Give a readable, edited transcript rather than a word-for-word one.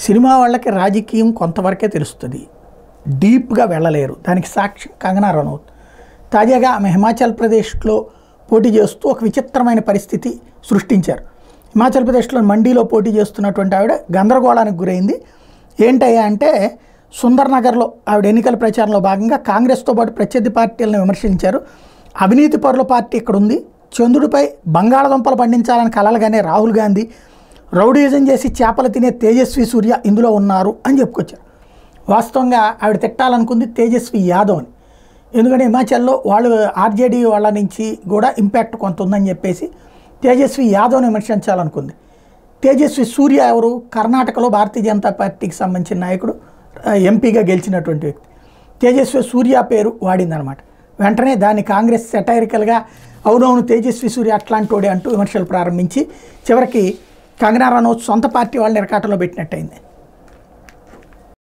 Cinema వాళ్ళకి రాజకీయం కొంతవరకే తెలుస్తుంది, డీప్గా వెళ్ళలేరు. దానికి సాక్షి కంగనా రనౌత్. తాజాగా ఆమె హిమాచల్ ప్రదేశ్లో పోటీ చేస్తూ ఒక విచిత్రమైన పరిస్థితి సృష్టించారు. హిమాచల్ ప్రదేశ్లో మండీలో పోటీ చేస్తున్నటువంటి ఆవిడ గందరగోళానికి గురైంది. ఏంటయ్యా అంటే, సుందర్నగర్లో ఆవిడ ఎన్నికల ప్రచారంలో భాగంగా కాంగ్రెస్తో పాటు ప్రత్యర్థి పార్టీలను విమర్శించారు. అవినీతి పరుల పార్టీ ఇక్కడ ఉంది, చంద్రుడిపై బంగాళదుంపలు పండించాలని కలలుగానే రాహుల్ గాంధీ, రౌడీజం చేసి చేపలు తినే తేజస్వి సూర్య ఇందులో ఉన్నారు అని చెప్పుకొచ్చారు. వాస్తవంగా ఆవిడ తిట్టాలనుకుంది తేజస్వి యాదవ్ అని, ఎందుకంటే హిమాచల్లో వాళ్ళు ఆర్జేడీ వాళ్ళ నుంచి కూడా ఇంపాక్ట్ కొంత ఉందని చెప్పేసి తేజస్వి యాదవ్ని విమర్శించాలనుకుంది. తేజస్వి సూర్య ఎవరు? కర్ణాటకలో భారతీయ జనతా పార్టీకి సంబంధించిన నాయకుడు, ఎంపీగా గెలిచినటువంటి వ్యక్తి. తేజస్వి సూర్య పేరు వాడిందనమాట. వెంటనే దాన్ని కాంగ్రెస్ సెటైరికల్గా అవునవును తేజస్వి సూర్య అట్లాంటోడే అంటూ విమర్శలు ప్రారంభించి చివరికి కంగనా రనౌత్ సొంత పార్టీ వాళ్ళని ఇరకాటంలో పెట్టినట్టయింది.